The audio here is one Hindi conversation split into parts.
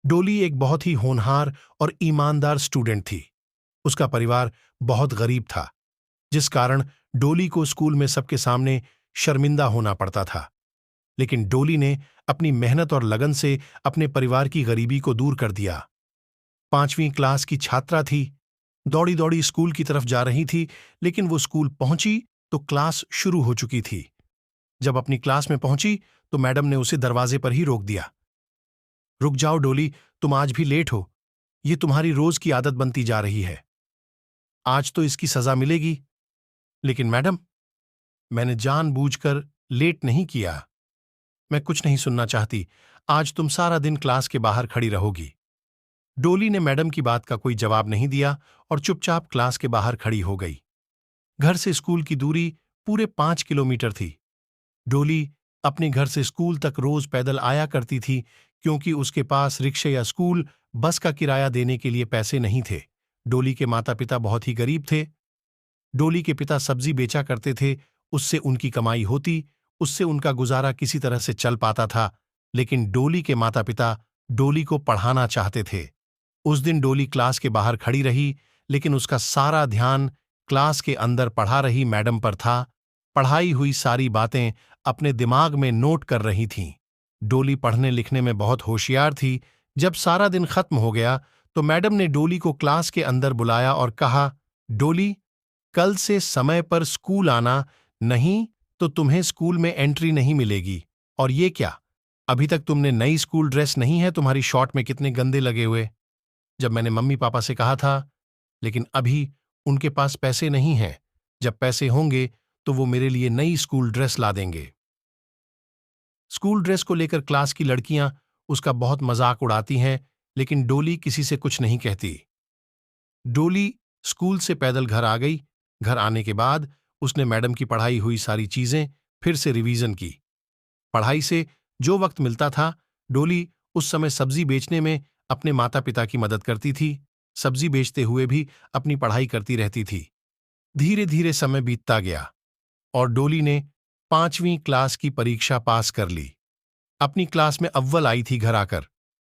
डोली एक बहुत ही होनहार और ईमानदार स्टूडेंट थी। उसका परिवार बहुत गरीब था, जिस कारण डोली को स्कूल में सबके सामने शर्मिंदा होना पड़ता था। लेकिन डोली ने अपनी मेहनत और लगन से अपने परिवार की गरीबी को दूर कर दिया। 5वीं क्लास की छात्रा थी। दौड़ी दौड़ी स्कूल की तरफ जा रही थी, लेकिन वो स्कूल पहुंची तो क्लास शुरू हो चुकी थी। जब अपनी क्लास में पहुंची तो मैडम ने उसे दरवाजे पर ही रोक दिया। रुक जाओ डोली, तुम आज भी लेट हो। ये तुम्हारी रोज की आदत बनती जा रही है। आज तो इसकी सजा मिलेगी। लेकिन मैडम, मैंने जानबूझकर लेट नहीं किया। मैं कुछ नहीं सुनना चाहती। आज तुम सारा दिन क्लास के बाहर खड़ी रहोगी। डोली ने मैडम की बात का कोई जवाब नहीं दिया और चुपचाप क्लास के बाहर खड़ी हो गई। घर से स्कूल की दूरी पूरे 5 किलोमीटर थी। डोली अपने घर से स्कूल तक रोज पैदल आया करती थी, क्योंकि उसके पास रिक्शे या स्कूल बस का किराया देने के लिए पैसे नहीं थे। डोली के माता पिता बहुत ही गरीब थे। डोली के पिता सब्जी बेचा करते थे, उससे उनकी कमाई होती, उससे उनका गुजारा किसी तरह से चल पाता था। लेकिन डोली के माता पिता डोली को पढ़ाना चाहते थे। उस दिन डोली क्लास के बाहर खड़ी रही, लेकिन उसका सारा ध्यान क्लास के अंदर पढ़ा रही मैडम पर था। पढ़ाई हुई सारी बातें अपने दिमाग में नोट कर रही थीं। डोली पढ़ने लिखने में बहुत होशियार थी। जब सारा दिन खत्म हो गया तो मैडम ने डोली को क्लास के अंदर बुलाया और कहा, डोली, कल से समय पर स्कूल आना, नहीं तो तुम्हें स्कूल में एंट्री नहीं मिलेगी। और ये क्या, अभी तक तुमने नई स्कूल ड्रेस नहीं है? तुम्हारी शॉर्ट में कितने गंदे लगे हुए। जब मैंने मम्मी पापा से कहा था, लेकिन अभी उनके पास पैसे नहीं हैं। जब पैसे होंगे तो वो मेरे लिए नई स्कूल ड्रेस ला देंगे। स्कूल ड्रेस को लेकर क्लास की लड़कियां उसका बहुत मजाक उड़ाती हैं, लेकिन डोली किसी से कुछ नहीं कहती। डोली स्कूल से पैदल घर आ गई। घर आने के बाद उसने मैडम की पढ़ाई हुई सारी चीजें फिर से रिवीजन की। पढ़ाई से जो वक्त मिलता था, डोली उस समय सब्जी बेचने में अपने माता पिता की मदद करती थी। सब्जी बेचते हुए भी अपनी पढ़ाई करती रहती थी। धीरे धीरे समय बीतता गया और डोली ने 5वीं क्लास की परीक्षा पास कर ली। अपनी क्लास में अव्वल आई थी घर आकर।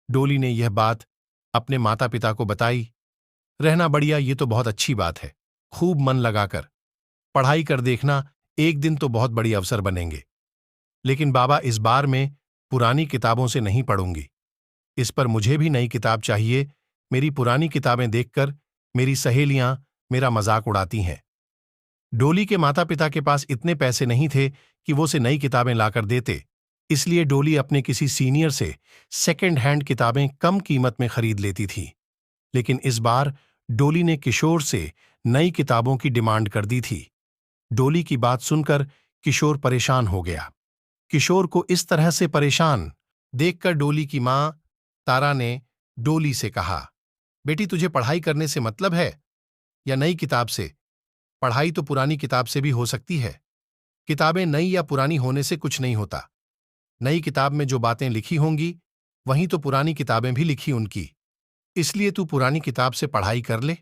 डोली ने यह बात अपने माता पिता को बताई। रहना बढ़िया, ये तो बहुत अच्छी बात है। खूब मन लगाकर पढ़ाई कर देखना, एक दिन तो बहुत बड़ी अवसर बनेंगे। लेकिन बाबा, इस बार मैं पुरानी किताबों से नहीं पढ़ूंगी। इस पर मुझे भी नई किताब चाहिए। मेरी पुरानी किताबें देखकर मेरी सहेलियां मेरा मजाक उड़ाती हैं। डोली के माता पिता के पास इतने पैसे नहीं थे कि वो उसे नई किताबें लाकर देते। इसलिए डोली अपने किसी सीनियर से सेकेंड हैंड किताबें कम कीमत में खरीद लेती थी। लेकिन इस बार डोली ने किशोर से नई किताबों की डिमांड कर दी थी। डोली की बात सुनकर किशोर परेशान हो गया। किशोर को इस तरह से परेशान देखकर डोली की मां तारा ने डोली से कहा, बेटी, तुझे पढ़ाई करने से मतलब है या नई किताब से? पढ़ाई तो पुरानी किताब से भी हो सकती है। किताबें नई या पुरानी होने से कुछ नहीं होता। नई किताब में जो बातें लिखी होंगी, वहीं तो पुरानी किताबें भी लिखी उनकी। इसलिए तू पुरानी किताब से पढ़ाई कर ले।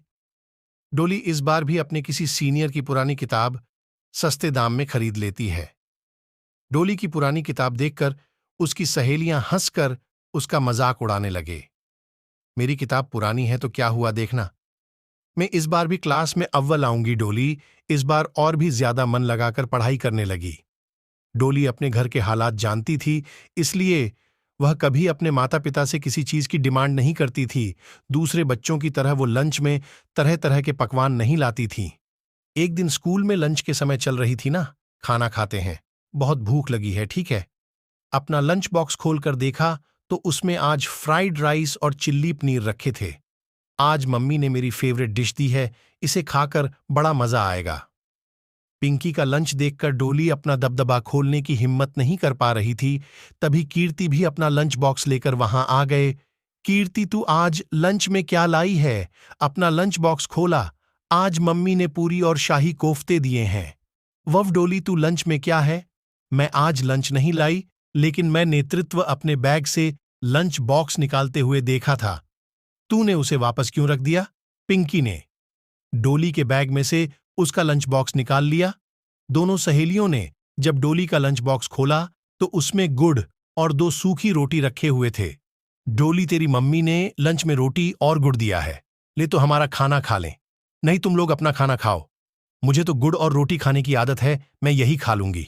डोली इस बार भी अपने किसी सीनियर की पुरानी किताब सस्ते दाम में खरीद लेती है। डोली की पुरानी किताब देखकर उसकी सहेलियां हंसकर उसका मजाक उड़ाने लगे। मेरी किताब पुरानी है तो क्या हुआ, देखना। मैं इस बार भी क्लास में अव्वल आऊंगी डोली। इस बार और भी ज्यादा मन लगाकर पढ़ाई करने लगी। डोली अपने घर के हालात जानती थी, इसलिए वह कभी अपने माता पिता से किसी चीज की डिमांड नहीं करती थी। दूसरे बच्चों की तरह वो लंच में तरह तरह के पकवान नहीं लाती थी। एक दिन स्कूल में लंच के समय चल रही थी ना, खाना खाते हैं, बहुत भूख लगी है, ठीक है। अपना लंच बॉक्स खोलकर देखा तो उसमें आज फ्राइड राइस और चिल्ली पनीर रखे थे। आज मम्मी ने मेरी फेवरेट डिश दी है, इसे खाकर बड़ा मजा आएगा। पिंकी का लंच देखकर डोली अपना दबदबा खोलने की हिम्मत नहीं कर पा रही थी। तभी कीर्ति भी अपना लंच बॉक्स लेकर वहां आ गए। कीर्ति, तू आज लंच में क्या लाई है? अपना लंच बॉक्स खोला। आज मम्मी ने पूरी और शाही कोफ्ते दिए हैं। वव डोली, तू लंच में क्या है? मैं आज लंच नहीं लाई, लेकिन मैं नेतृत्व अपने बैग से लंच बॉक्स निकालते हुए देखा था। तूने उसे वापस क्यों रख दिया? पिंकी ने डोली के बैग में से उसका लंच बॉक्स निकाल लिया। दोनों सहेलियों ने जब डोली का लंच बॉक्स खोला तो उसमें गुड़ और 2 सूखी रोटी रखे हुए थे। डोली, तेरी मम्मी ने लंच में रोटी और गुड़ दिया है। ले तो हमारा खाना खा लें। नहीं, तुम लोग अपना खाना खाओ। मुझे तो गुड़ और रोटी खाने की आदत है, मैं यही खा लूंगी।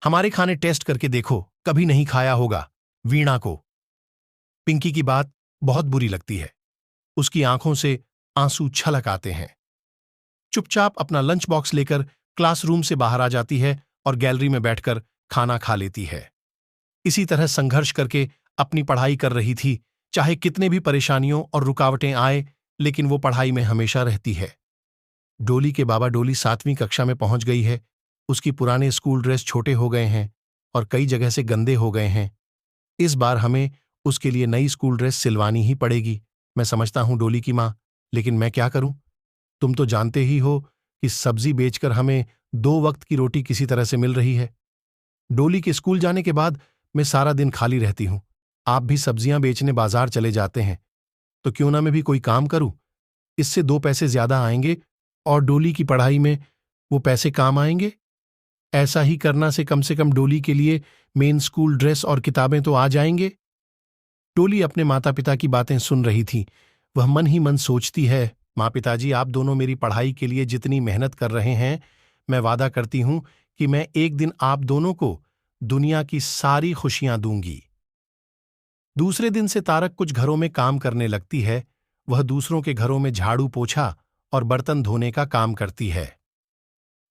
हमारे खाने टेस्ट करके देखो, कभी नहीं खाया होगा। वीणा को पिंकी की बात बहुत बुरी लगती है। उसकी आंखों से आंसू छलक आते हैं। चुपचाप अपना लंच बॉक्स लेकर क्लासरूम से बाहर आ जाती है और गैलरी में बैठकर खाना खा लेती है। इसी तरह संघर्ष करके अपनी पढ़ाई कर रही थी, चाहे कितने भी परेशानियों और रुकावटें आए, लेकिन वो पढ़ाई में हमेशा रहती है। डोली के बाबा, डोली 7वीं कक्षा में पहुंच गई है। उसकी पुराने स्कूल ड्रेस छोटे हो गए हैं और कई जगह से गंदे हो गए हैं। इस बार हमें उसके लिए नई स्कूल ड्रेस सिलवानी ही पड़ेगी। मैं समझता हूं डोली की मां, लेकिन मैं क्या करूं? तुम तो जानते ही हो कि सब्जी बेचकर हमें 2 वक्त की रोटी किसी तरह से मिल रही है। डोली के स्कूल जाने के बाद मैं सारा दिन खाली रहती हूं। आप भी सब्जियां बेचने बाजार चले जाते हैं, तो क्यों ना मैं भी कोई काम करूं? इससे 2 पैसे ज्यादा आएंगे और डोली की पढ़ाई में वो पैसे काम आएंगे। ऐसा ही करना से कम डोली के लिए मेन स्कूल ड्रेस और किताबें तो आ जाएंगे। डोली अपने माता पिता की बातें सुन रही थी। वह मन ही मन सोचती है, माँ पिताजी, आप दोनों मेरी पढ़ाई के लिए जितनी मेहनत कर रहे हैं, मैं वादा करती हूं कि मैं एक दिन आप दोनों को दुनिया की सारी खुशियां दूंगी। दूसरे दिन से तारक कुछ घरों में काम करने लगती है। वह दूसरों के घरों में झाड़ू पोछा और बर्तन धोने का काम करती है।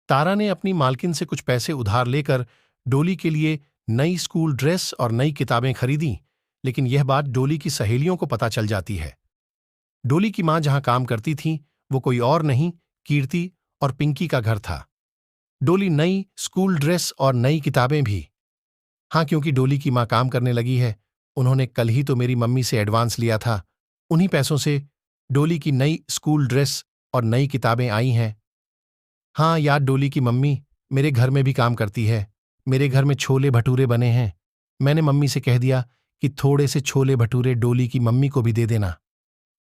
तारा ने अपनी मालकिन से कुछ पैसे उधार लेकर डोली के लिए नई स्कूल ड्रेस और नई किताबें खरीदी, लेकिन यह बात डोली की सहेलियों को पता चल जाती है। डोली की मां जहां काम करती थी, वो कोई और नहीं, कीर्ति और पिंकी का घर था। डोली नई स्कूल ड्रेस और नई किताबें भी। हाँ, क्योंकि डोली की मां काम करने लगी है। उन्होंने कल ही तो मेरी मम्मी से एडवांस लिया था। उन्हीं पैसों से डोली की नई स्कूल ड्रेस और नई किताबें आई हैं। हाँ यार, डोली की मम्मी मेरे घर में भी काम करती है। मेरे घर में छोले भटूरे बने हैं। मैंने मम्मी से कह दिया कि थोड़े से छोले भटूरे डोली की मम्मी को भी दे देना।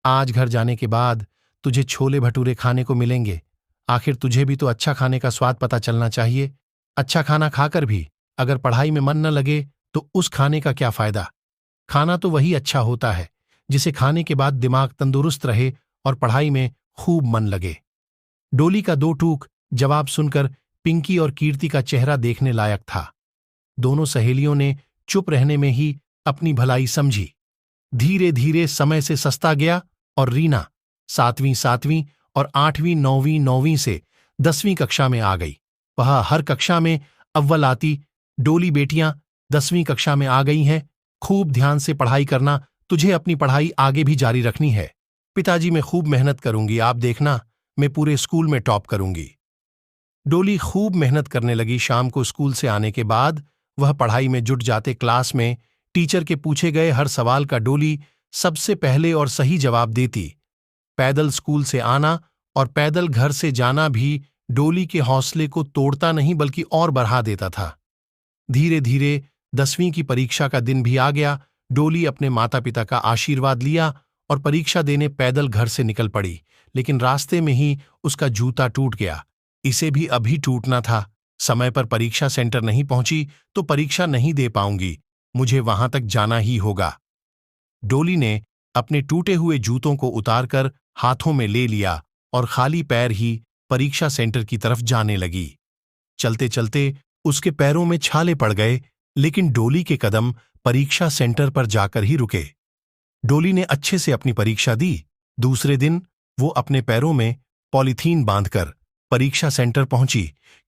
आज घर जाने के बाद तुझे छोले भटूरे खाने को मिलेंगे। आखिर तुझे भी तो अच्छा खाने का स्वाद पता चलना चाहिए। अच्छा खाना खाकर भी अगर पढ़ाई में मन न लगे तो उस खाने का क्या फायदा? खाना तो वही अच्छा होता है जिसे खाने के बाद दिमाग तंदुरुस्त रहे और पढ़ाई में खूब मन लगे। डोली का 2 टूक जवाब सुनकर पिंकी और कीर्ति का चेहरा देखने लायक था। दोनों सहेलियों ने चुप रहने में ही अपनी भलाई समझी। धीरे धीरे समय से सस्ता गया और रीना 7वीं और 8वीं 9वीं से 10वीं कक्षा में आ गई। वह हर कक्षा में अव्वल आती। डोली बेटियां 10वीं कक्षा में आ गई हैं। खूब ध्यान से पढ़ाई करना। तुझे अपनी पढ़ाई आगे भी जारी रखनी है। पिताजी, मैं खूब मेहनत करूंगी, आप देखना, मैं पूरे स्कूल में टॉप करूंगी। डोली खूब मेहनत करने लगी। शाम को स्कूल से आने के बाद वह पढ़ाई में जुट जाते। क्लास में टीचर के पूछे गए हर सवाल का डोली सबसे पहले और सही जवाब देती। पैदल स्कूल से आना और पैदल घर से जाना भी डोली के हौसले को तोड़ता नहीं बल्कि और बढ़ा देता था। धीरे धीरे 10वीं की परीक्षा का दिन भी आ गया। डोली अपने माता पिता का आशीर्वाद लिया और परीक्षा देने पैदल घर से निकल पड़ी, लेकिन रास्ते में ही उसका जूता टूट गया। इसे भी अभी टूटना था। समय पर परीक्षा सेंटर नहीं पहुंची तो परीक्षा नहीं दे पाऊंगी। मुझे वहां तक जाना ही होगा। डोली ने अपने टूटे हुए जूतों को उतारकर हाथों में ले लिया और खाली पैर ही परीक्षा सेंटर की तरफ जाने लगी। चलते चलते उसके पैरों में छाले पड़ गए, लेकिन डोली के कदम परीक्षा सेंटर पर जाकर ही रुके। डोली ने अच्छे से अपनी परीक्षा दी। दूसरे दिन वो अपने पैरों में पॉलीथीन बांधकर परीक्षा सेंटर पहुंची,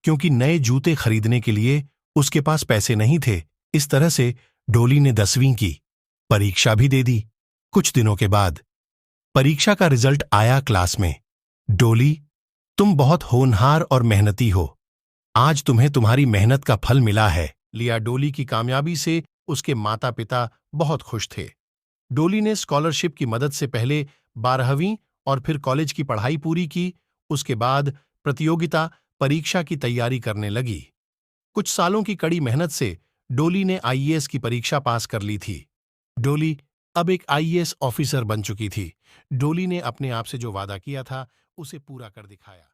क्योंकि नए जूते खरीदने के लिए उसके पास पैसे नहीं थे। इस तरह से डोली ने 10वीं की परीक्षा भी दे दी। कुछ दिनों के बाद परीक्षा का रिजल्ट आया क्लास में। डोली, तुम बहुत होनहार और मेहनती हो। आज तुम्हें तुम्हारी मेहनत का फल मिला है। लिया डोली की कामयाबी से उसके माता पिता बहुत खुश थे। डोली ने स्कॉलरशिप की मदद से पहले 12वीं और फिर कॉलेज की पढ़ाई पूरी की। उसके बाद प्रतियोगिता परीक्षा की तैयारी करने लगी। कुछ सालों की कड़ी मेहनत से डोली ने आईएएस की परीक्षा पास कर ली थी। डोली अब एक आईएएस ऑफिसर बन चुकी थी। डोली ने अपने आप से जो वादा किया था उसे पूरा कर दिखाया।